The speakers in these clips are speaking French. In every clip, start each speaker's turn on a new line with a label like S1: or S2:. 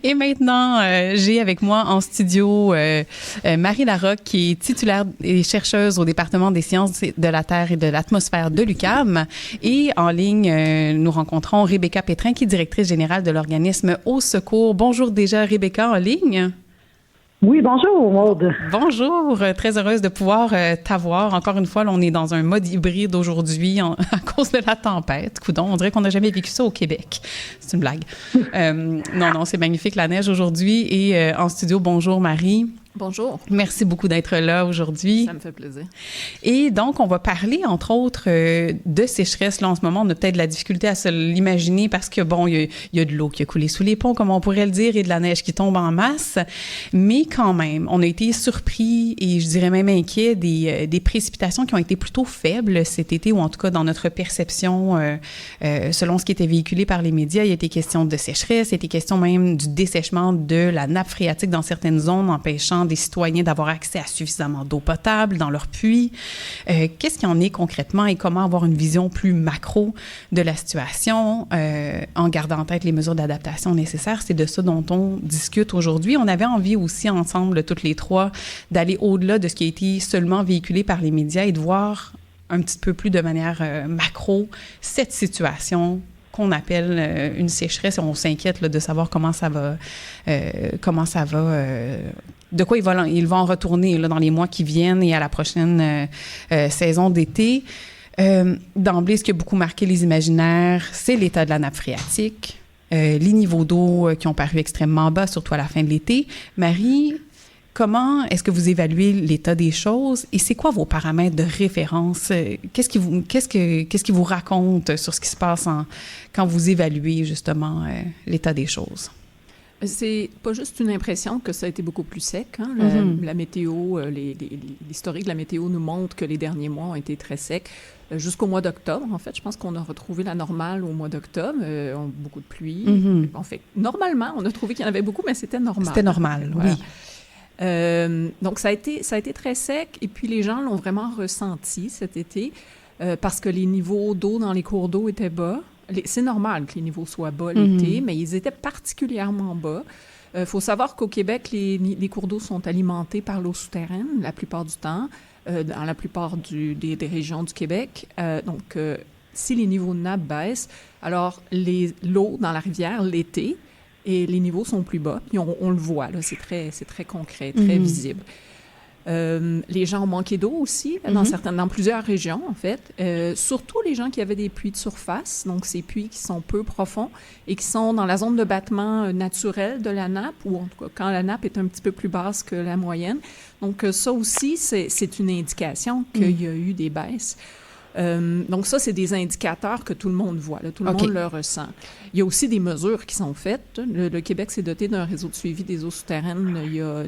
S1: Et maintenant, j'ai avec moi en studio Marie Larocque, qui est titulaire et chercheuse au département des sciences de la Terre et de l'atmosphère de l'UQAM. Et en ligne, nous rencontrons Rebecca Pétrin, qui est directrice générale de l'organisme Au Secours. Bonjour déjà, Rebecca, en ligne.
S2: Oui, bonjour, Maude.
S1: Bonjour, très heureuse de pouvoir t'avoir. Encore une fois, là, on est dans un mode hybride aujourd'hui à cause de la tempête. Coudon, on dirait qu'on n'a jamais vécu ça au Québec. C'est une blague. Non, c'est magnifique la neige aujourd'hui. Et en studio, bonjour Marie.
S3: Bonjour.
S1: Merci beaucoup d'être là aujourd'hui.
S3: Ça me fait plaisir.
S1: Et donc, on va parler, entre autres, de sécheresse. Là, en ce moment, on a peut-être de la difficulté à se l'imaginer parce que, bon, il y a de l'eau qui a coulé sous les ponts, comme on pourrait le dire, et de la neige qui tombe en masse. Mais quand même, on a été surpris et je dirais même inquiets des précipitations qui ont été plutôt faibles cet été, ou en tout cas dans notre perception, selon ce qui était véhiculé par les médias. Il y a été question de sécheresse, il y a été question même du dessèchement de la nappe phréatique dans certaines zones, empêchant des citoyens d'avoir accès à suffisamment d'eau potable dans leurs puits. Qu'est-ce qu'il y en est concrètement et comment avoir une vision plus macro de la situation en gardant en tête les mesures d'adaptation nécessaires? C'est de ça dont on discute aujourd'hui. On avait envie aussi ensemble, toutes les trois, d'aller au-delà de ce qui a été seulement véhiculé par les médias et de voir un petit peu plus de manière macro cette situation qu'on appelle une sécheresse, et on s'inquiète là, de savoir comment ça va, de quoi ils vont en retourner là, dans les mois qui viennent et à la prochaine saison d'été. D'emblée, ce qui a beaucoup marqué les imaginaires, c'est l'état de la nappe phréatique, les niveaux d'eau qui ont paru extrêmement bas, surtout à la fin de l'été. Marie, comment est-ce que vous évaluez l'état des choses et c'est quoi vos paramètres de référence? Qu'est-ce qui vous raconte sur ce qui se passe quand vous évaluez justement l'état des choses?
S3: C'est pas juste une impression que ça a été beaucoup plus sec. Hein? La météo, l'historique de la météo nous montre que les derniers mois ont été très secs. Jusqu'au mois d'octobre, en fait, je pense qu'on a retrouvé la normale au mois d'octobre. Beaucoup de pluie. En fait, normalement, on a trouvé qu'il y en avait beaucoup, mais c'était normal.
S1: C'était normal,
S3: voilà.
S1: Oui.
S3: Donc, ça a été très sec. Et puis, les gens l'ont vraiment ressenti cet été parce que les niveaux d'eau dans les cours d'eau étaient bas. C'est normal que les niveaux soient bas l'été, mais ils étaient particulièrement bas. Faut savoir qu'au Québec, les cours d'eau sont alimentés par l'eau souterraine la plupart du temps, dans la plupart des régions du Québec. Donc, si les niveaux de nappe baissent, alors l'eau dans la rivière l'été, et les niveaux sont plus bas. Puis on le voit, là, c'est très concret, très visible. Les gens ont manqué d'eau aussi, dans plusieurs régions, en fait. Surtout les gens qui avaient des puits de surface, donc ces puits qui sont peu profonds et qui sont dans la zone de battement naturel de la nappe, ou en tout cas quand la nappe est un petit peu plus basse que la moyenne. Donc ça aussi, c'est une indication qu'il y a eu des baisses. Donc ça, c'est des indicateurs que tout le monde voit, là, tout le monde le ressent. Il y a aussi des mesures qui sont faites. Le Québec s'est doté d'un réseau de suivi des eaux souterraines il y a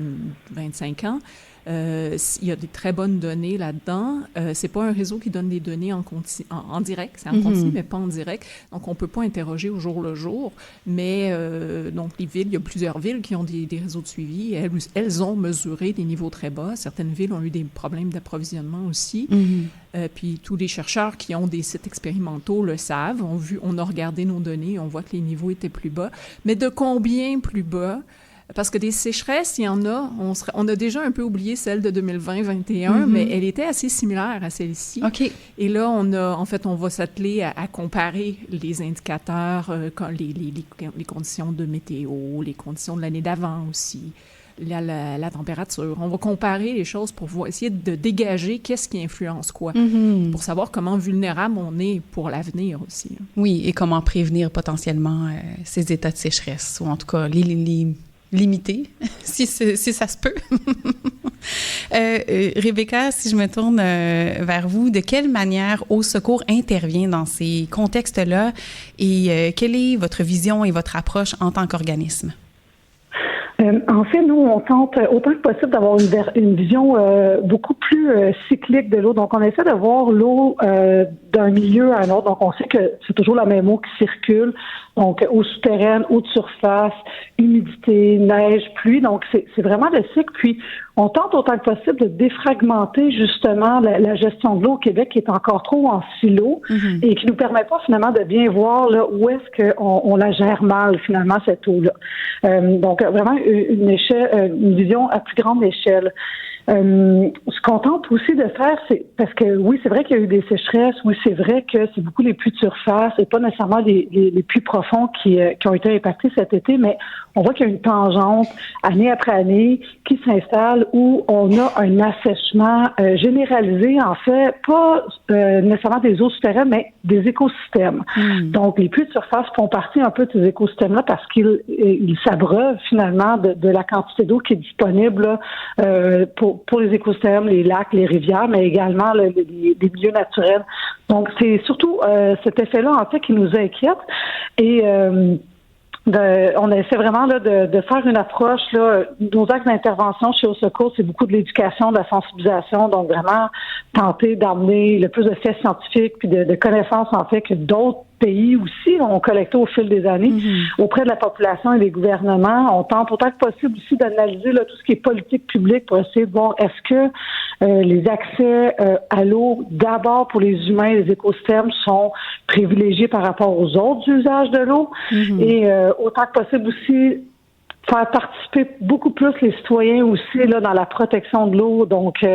S3: 25 ans. Il y a des très bonnes données là-dedans. C'est pas un réseau qui donne des données en direct, c'est en continu, mais pas en direct. Donc, on peut pas interroger au jour le jour. Mais donc, les villes, il y a plusieurs villes qui ont des réseaux de suivi. Elles ont mesuré des niveaux très bas. Certaines villes ont eu des problèmes d'approvisionnement aussi. Puis, tous les chercheurs qui ont des sites expérimentaux le savent. On a regardé nos données, on voit que les niveaux étaient plus bas. Mais de combien plus bas? Parce que des sécheresses, il y en a. On a déjà un peu oublié celle de 2020-21, mais elle était assez similaire à celle-ci.
S1: OK.
S3: Et là, on va s'atteler à comparer les indicateurs, les conditions de météo, les conditions de l'année d'avant aussi, la température. On va comparer les choses pour essayer de dégager qu'est-ce qui influence quoi, pour savoir comment vulnérable on est pour l'avenir aussi.
S1: Oui, et comment prévenir potentiellement ces états de sécheresse, ou en tout cas limiter, si ça se peut. Rebecca, si je me tourne vers vous, de quelle manière Au Secours intervient dans ces contextes-là et quelle est votre vision et votre approche en tant qu'organisme?
S2: En fait, nous, on tente autant que possible d'avoir une vision beaucoup plus cyclique de l'eau. Donc, on essaie de voir l'eau d'un milieu à un autre. Donc, on sait que c'est toujours la même eau qui circule. Donc, eau souterraine, eau de surface, humidité, neige, pluie. Donc, c'est vraiment le cycle. Puis, on tente autant que possible de défragmenter justement la gestion de l'eau au Québec qui est encore trop en silo et qui nous permet pas finalement de bien voir là, où est-ce qu'on la gère mal finalement cette eau-là. Donc, vraiment une vision à plus grande échelle. Ce qu'on tente aussi de faire, c'est parce que oui, c'est vrai qu'il y a eu des sécheresses, oui, c'est vrai que c'est beaucoup les pluies de surface et pas nécessairement les pluies profondes qui ont été impactés cet été, mais on voit qu'il y a une tangente année après année qui s'installe où on a un assèchement généralisé, en fait, pas nécessairement des eaux souterraines, mais des écosystèmes. Donc, les pluies de surface font partie un peu de ces écosystèmes-là parce qu'ils s'abreuvent finalement de la quantité d'eau qui est disponible là, pour les écosystèmes, les lacs, les rivières, mais également les milieux naturels. Donc, c'est surtout cet effet-là, en fait, qui nous inquiète. Et on essaie vraiment là, de faire une approche. Là, nos actes d'intervention chez Eau Secours, c'est beaucoup de l'éducation, de la sensibilisation, donc vraiment tenter d'amener le plus de faits scientifiques puis de connaissances, en fait, que d'autres pays aussi ont collecté au fil des années auprès de la population et des gouvernements. On tente autant que possible aussi d'analyser là, tout ce qui est politique publique pour essayer de voir est-ce que les accès à l'eau, d'abord pour les humains et les écosystèmes, sont privilégiés par rapport aux autres usages de l'eau et autant que possible aussi faire participer beaucoup plus les citoyens aussi là dans la protection de l'eau, donc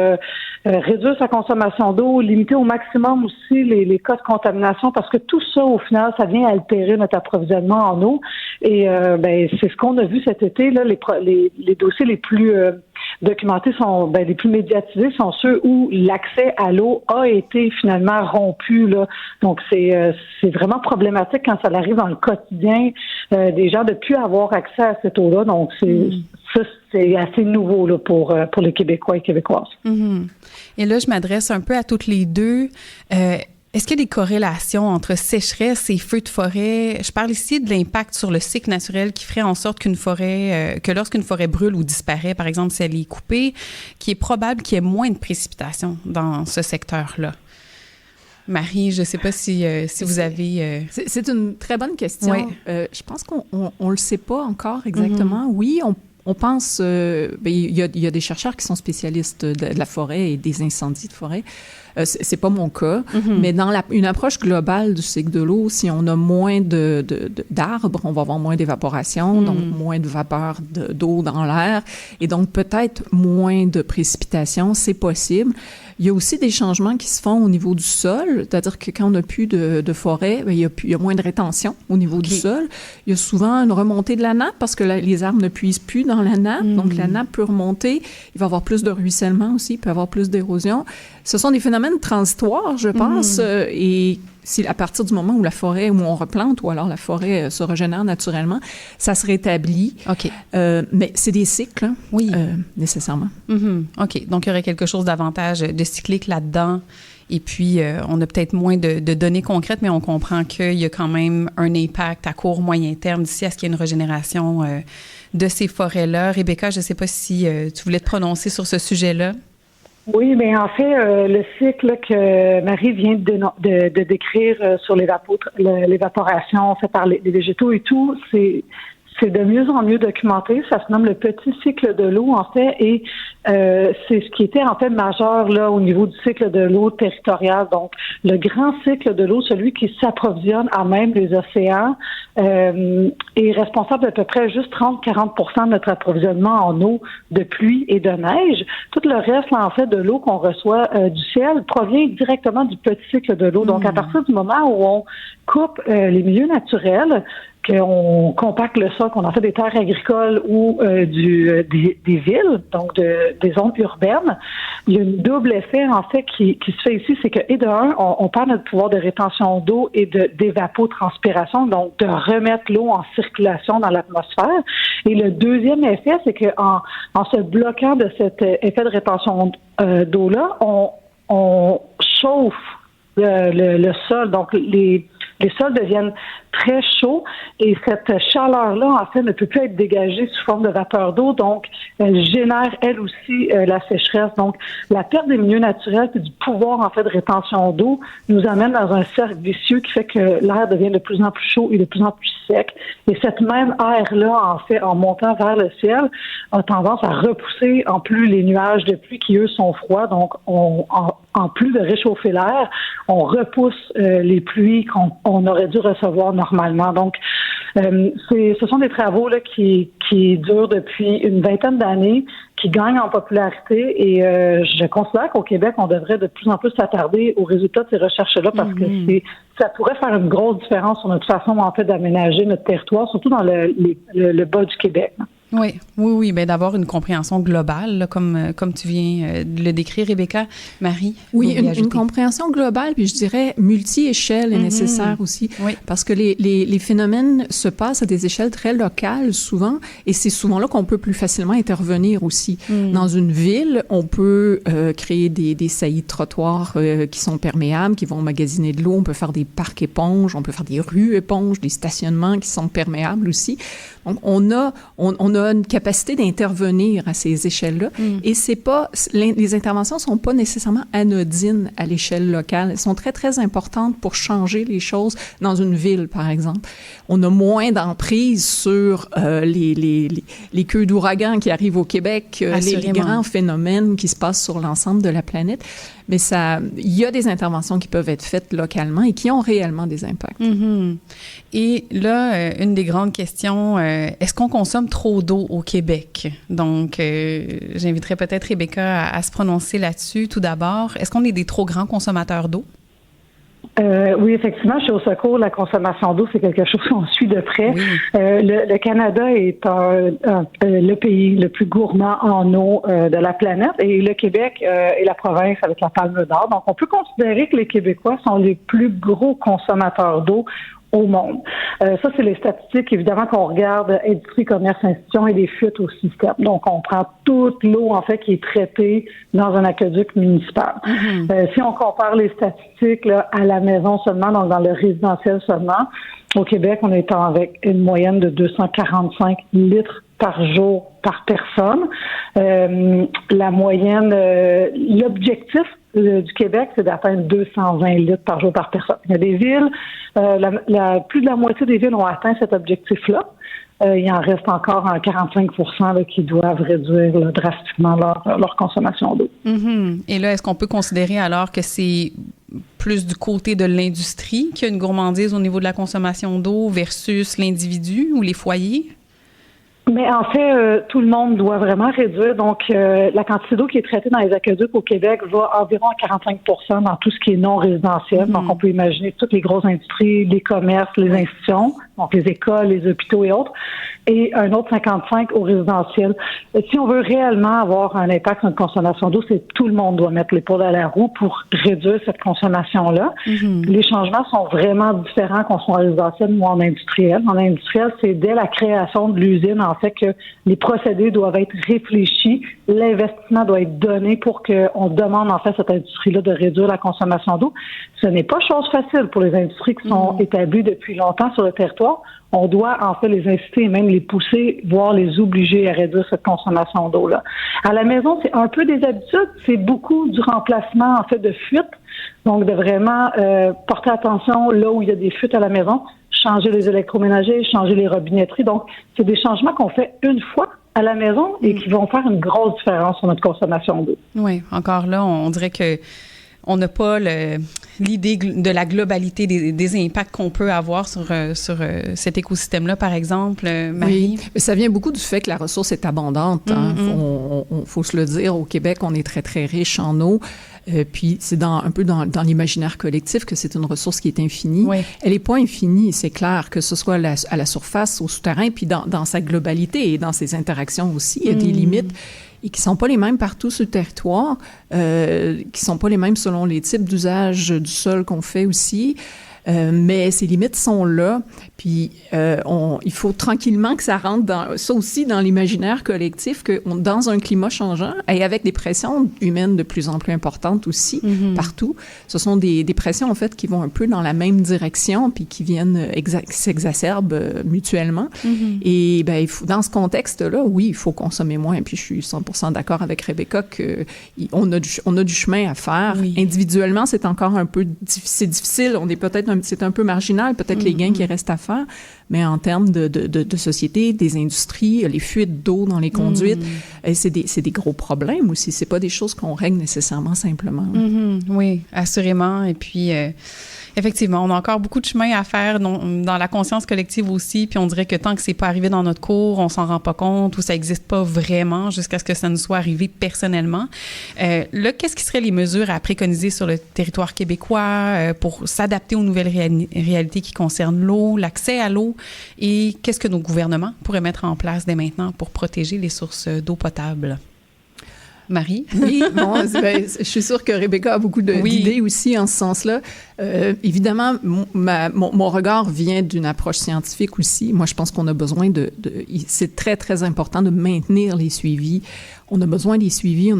S2: réduire sa consommation d'eau, limiter au maximum aussi les cas de contamination, parce que tout ça, au final, ça vient altérer notre approvisionnement en eau. Et c'est ce qu'on a vu cet été, là, les dossiers les plus documentés sont les plus médiatisés sont ceux où l'accès à l'eau a été finalement rompu là. Donc c'est vraiment problématique quand ça arrive dans le quotidien des gens de plus avoir accès à cette eau-là. Donc c'est assez nouveau là, pour les Québécois et Québécoises.
S1: Et là, je m'adresse un peu à toutes les deux. Est-ce qu'il y a des corrélations entre sécheresse et feux de forêt? Je parle ici de l'impact sur le cycle naturel qui ferait en sorte que lorsqu'une forêt brûle ou disparaît, par exemple si elle est coupée, qu'il est probable qu'il y ait moins de précipitations dans ce secteur-là. Marie, je ne sais pas si vous avez...
S3: C'est une très bonne question.
S1: Ouais.
S3: Je pense qu'on ne le sait pas encore exactement. Oui, on pense... il y a des chercheurs qui sont spécialistes de la forêt et des incendies de forêt. C'est pas mon cas, mais dans une approche globale du cycle de l'eau, si on a moins d'arbres, on va avoir moins d'évaporation, donc moins de vapeur d'eau dans l'air, et donc peut-être moins de précipitations, c'est possible. Il y a aussi des changements qui se font au niveau du sol, c'est-à-dire que quand on n'a plus de forêt, il y a moins de rétention au niveau du sol. Il y a souvent une remontée de la nappe parce que les arbres ne puisent plus dans la nappe, donc la nappe peut remonter. Il va y avoir plus de ruissellement aussi, il peut y avoir plus d'érosion. Ce sont des phénomènes transitoires, je pense, et si à partir du moment où où on replante, ou alors la forêt se régénère naturellement, ça se rétablit.
S1: OK.
S3: Mais c'est des cycles, hein,
S1: oui.
S3: Nécessairement.
S1: OK. Donc, il y aurait quelque chose davantage de cyclique là-dedans. Et puis, on a peut-être moins de données concrètes, mais on comprend qu'il y a quand même un impact à court, moyen terme d'ici à ce qu'il y ait une régénération de ces forêts-là. Rebecca, je ne sais pas si tu voulais te prononcer sur ce sujet-là.
S2: Oui, mais en fait, le cycle que Marie vient de décrire sur l'évaporation faite par les végétaux et tout, c'est de mieux en mieux documenté. Ça se nomme le petit cycle de l'eau, en fait, et c'est ce qui était en fait majeur là au niveau du cycle de l'eau territorial. Donc, le grand cycle de l'eau, celui qui s'approvisionne à même les océans, est responsable d'à peu près juste 30-40% de notre approvisionnement en eau de pluie et de neige. Tout le reste, là, en fait, de l'eau qu'on reçoit du ciel provient directement du petit cycle de l'eau. Donc, à partir du moment où on coupe les milieux naturels, qu'on compacte le sol, qu'on en fait des terres agricoles ou des villes, donc des zones urbaines, il y a un double effet, en fait, qui se fait ici, c'est que, et de un, on perd notre pouvoir de rétention d'eau et d'évapotranspiration, donc de remettre l'eau en circulation dans l'atmosphère. Et le deuxième effet, c'est que en se bloquant de cet effet de rétention d'eau-là, on chauffe le sol, donc les sols deviennent très chaud et cette chaleur-là, en fait, ne peut plus être dégagée sous forme de vapeur d'eau, donc elle génère, elle aussi, la sécheresse. Donc, la perte des milieux naturels et du pouvoir, en fait, de rétention d'eau nous amène dans un cercle vicieux qui fait que l'air devient de plus en plus chaud et de plus en plus sec. Et cette même air-là, en fait, en montant vers le ciel, a tendance à repousser en plus les nuages de pluie qui, eux, sont froids. Donc, en plus de réchauffer l'air, on repousse les pluies qu'on aurait dû recevoir normalement. Donc, ce sont des travaux là, qui durent depuis une vingtaine d'années, qui gagnent en popularité et je considère qu'au Québec, on devrait de plus en plus s'attarder aux résultats de ces recherches-là parce que ça pourrait faire une grosse différence sur notre façon, en fait, d'aménager notre territoire, surtout dans le bas du Québec.
S1: Oui, ben d'avoir une compréhension globale, là, comme tu viens de le décrire, Rebecca. Marie?
S3: Oui, une compréhension globale, puis je dirais multi-échelle est nécessaire aussi, parce que les phénomènes se passent à des échelles très locales souvent, et c'est souvent là qu'on peut plus facilement intervenir aussi. Dans une ville, on peut créer des saillies de trottoirs qui sont perméables, qui vont magasiner de l'eau, on peut faire des parcs éponges, on peut faire des rues éponges, des stationnements qui sont perméables aussi. Donc, on a une capacité d'intervenir à ces échelles-là. Et les interventions sont pas nécessairement anodines à l'échelle locale. Elles sont très, très importantes pour changer les choses dans une ville, par exemple. On a moins d'emprise sur les queues d'ouragans qui arrivent au Québec, les grands phénomènes qui se passent sur l'ensemble de la planète. Mais il y a des interventions qui peuvent être faites localement et qui ont réellement des impacts.
S1: Et là, une des grandes questions, est-ce qu'on consomme trop d'eau au Québec? Donc, j'inviterais peut-être Rebecca à se prononcer là-dessus tout d'abord. Est-ce qu'on est des trop grands consommateurs d'eau?
S2: Oui, effectivement, chez Eau Secours, la consommation d'eau, c'est quelque chose qu'on suit de près.
S1: Oui.
S2: Le Canada est le pays le plus gourmand en eau de la planète et le Québec est la province avec la Palme d'Or. Donc, on peut considérer que les Québécois sont les plus gros consommateurs d'eau au monde. Ça, c'est les statistiques, évidemment, qu'on regarde industrie, commerce, institutions et des fuites au système. Donc, on prend toute l'eau, en fait, qui est traitée dans un aqueduc municipal. Si on compare les statistiques là, à la maison seulement, donc dans le résidentiel seulement, au Québec, on est avec une moyenne de 245 litres par jour par personne. La moyenne, l'objectif du Québec, c'est d'atteindre 220 litres par jour par personne. Il y a des villes, plus de la moitié des villes ont atteint cet objectif-là. Il en reste encore 45 % qui doivent réduire là, drastiquement leur consommation d'eau.
S1: Et là, est-ce qu'on peut considérer alors que c'est plus du côté de l'industrie qu'il y a une gourmandise au niveau de la consommation d'eau versus l'individu ou les foyers?
S2: Mais en fait, tout le monde doit vraiment réduire. Donc, la quantité d'eau qui est traitée dans les aqueducs au Québec va environ à 45 % dans tout ce qui est non résidentiel. Donc, on peut imaginer toutes les grosses industries, les commerces, les institutions, donc les écoles, les hôpitaux et autres, et un autre 55 au résidentiel. Si on veut réellement avoir un impact sur notre consommation d'eau, c'est tout le monde doit mettre l'épaule à la roue pour réduire cette consommation-là. Les changements sont vraiment différents qu'on soit en résidentiel ou en industriel. En industriel, c'est dès la création de l'usine, en fait, que les procédés doivent être réfléchis, l'investissement doit être donné pour qu'on demande, en fait, cette industrie-là de réduire la consommation d'eau. Ce n'est pas chose facile pour les industries qui sont établies depuis longtemps sur le territoire. On doit, en fait, les inciter et même les pousser, voire les obliger à réduire cette consommation d'eau-là. À la maison, c'est un peu des habitudes. C'est beaucoup du remplacement, en fait, de fuites. Donc, de vraiment porter attention là où il y a des fuites à la maison, changer les électroménagers, changer les robinetteries. Donc, c'est des changements qu'on fait une fois à la maison et qui vont faire une grosse différence sur notre consommation d'eau.
S1: Oui, encore là, on dirait que on n'a pas l'idée de la globalité des impacts qu'on peut avoir sur cet écosystème-là, par exemple, Marie.
S3: Oui, ça vient beaucoup du fait que la ressource est abondante. Hein. Faut se le dire, au Québec, on est très, très riche en eau. Puis c'est un peu dans l'imaginaire collectif que c'est une ressource qui est infinie.
S1: Oui.
S3: Elle n'est pas infinie, c'est clair, que ce soit à la surface, au souterrain, puis dans sa globalité et dans ses interactions aussi. Il y a des limites et qui sont pas les mêmes partout sur le territoire, qui sont pas les mêmes selon les types d'usage du sol qu'on fait aussi. Mais ces limites sont là. Puis il faut tranquillement que ça rentre ça aussi dans l'imaginaire collectif, que dans un climat changeant et avec des pressions humaines de plus en plus importantes aussi partout, ce sont des pressions en fait qui vont un peu dans la même direction puis qui viennent s'exacerbent mutuellement. Et ben dans ce contexte-là, oui, il faut consommer moins. Puis je suis 100% d'accord avec Rebecca que on a du chemin à faire. Oui. Individuellement, c'est encore un peu difficile. C'est un peu marginal, peut-être les gains qui restent à faire. Mais en termes de société, des industries, les fuites d'eau dans les conduites, c'est des gros problèmes aussi. C'est pas des choses qu'on règle nécessairement simplement.
S1: Oui, assurément. Et puis, effectivement, on a encore beaucoup de chemin à faire dans la conscience collective aussi. Puis on dirait que tant que c'est pas arrivé dans notre cours, on s'en rend pas compte ou ça existe pas vraiment jusqu'à ce que ça nous soit arrivé personnellement. Là, qu'est-ce qui seraient les mesures à préconiser sur le territoire québécois pour s'adapter aux nouvelles réalités qui concernent l'eau, l'accès à l'eau et qu'est-ce que nos gouvernements pourraient mettre en place dès maintenant pour protéger les sources d'eau potable? Marie?
S3: Oui, bon, je suis sûre que Rebecca a beaucoup d'idées aussi en ce sens-là. Évidemment, mon regard vient d'une approche scientifique aussi. Moi, je pense qu'on a besoin c'est très, très important de maintenir les suivis. On a besoin des suivis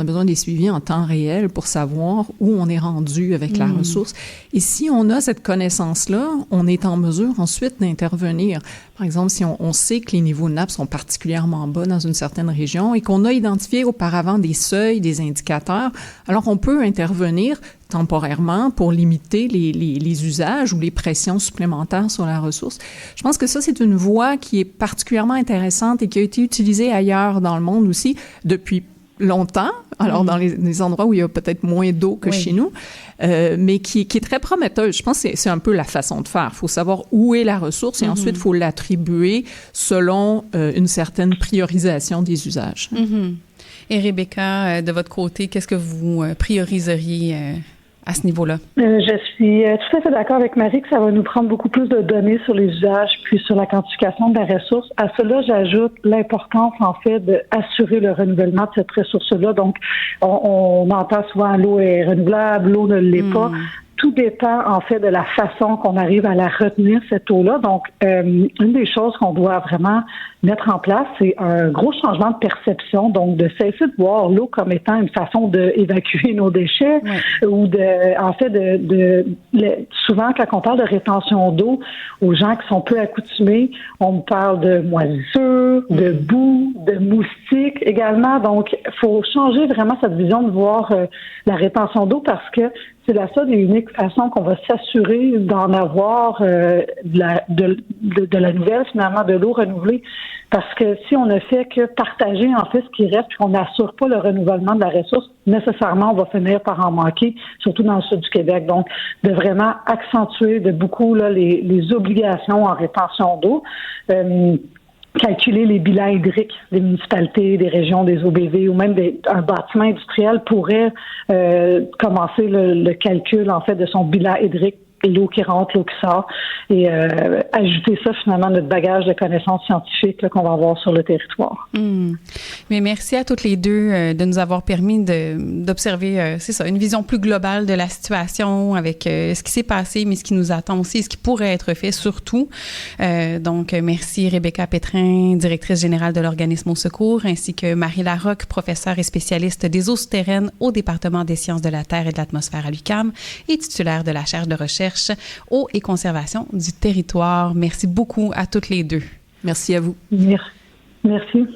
S3: en temps réel pour savoir où on est rendu avec la ressource. Et si on a cette connaissance-là, on est en mesure ensuite d'intervenir. Par exemple, si on sait que les niveaux de nappe sont particulièrement bas dans une certaine région et qu'on a identifié auparavant des seuils, des indicateurs, alors on peut intervenir temporairement pour limiter les usages ou les pressions supplémentaires sur la ressource. Je pense que ça, c'est une voie qui est particulièrement intéressante et qui a été utilisée ailleurs dans le monde aussi depuis longtemps, alors dans les endroits où il y a peut-être moins d'eau que chez nous, mais qui est très prometteuse. Je pense que c'est un peu la façon de faire. Il faut savoir où est la ressource et ensuite, il faut l'attribuer selon une certaine priorisation des usages.
S1: Et Rebecca, de votre côté, qu'est-ce que vous prioriseriez à ce niveau-là?
S2: Je suis tout à fait d'accord avec Marie que ça va nous prendre beaucoup plus de données sur les usages puis sur la quantification de la ressource. À cela, j'ajoute l'importance, en fait, d'assurer le renouvellement de cette ressource-là. Donc, on entend souvent l'eau est renouvelable, l'eau ne l'est pas. Tout dépend, en fait, de la façon qu'on arrive à la retenir, cette eau-là. Donc, une des choses qu'on doit vraiment mettre en place, c'est un gros changement de perception. Donc, de cesser de voir l'eau comme étant une façon d'évacuer nos déchets ou souvent, quand on parle de rétention d'eau, aux gens qui sont peu accoutumés, on parle de moisissures, de boue, de moustiques également. Donc, il faut changer vraiment cette vision de voir la rétention d'eau parce que c'est la seule et unique façon qu'on va s'assurer d'en avoir de la nouvelle, finalement, de l'eau renouvelée. Parce que si on ne fait que partager, en fait, ce qui reste, puis qu'on n'assure pas le renouvellement de la ressource, nécessairement, on va finir par en manquer, surtout dans le sud du Québec. Donc, de vraiment accentuer de beaucoup là, les obligations en rétention d'eau. Calculer les bilans hydriques des municipalités, des régions, des OBV ou même un bâtiment industriel pourrait commencer le calcul, en fait, de son bilan hydrique, l'eau qui rentre, l'eau qui sort, et ajouter ça finalement à notre bagage de connaissances scientifiques là, qu'on va avoir sur le territoire.
S1: Mais merci à toutes les deux de nous avoir permis d'observer, c'est ça, une vision plus globale de la situation avec ce qui s'est passé, mais ce qui nous attend aussi, ce qui pourrait être fait surtout. Donc, merci Rebecca Pétrin, directrice générale de l'organisme Au Secours, ainsi que Marie Larocque, professeure et spécialiste des eaux souterraines au département des sciences de la Terre et de l'atmosphère à l'UQAM et titulaire de la chaire de recherche eau et conservation du territoire. Merci beaucoup à toutes les deux.
S3: Merci à vous.
S2: Merci.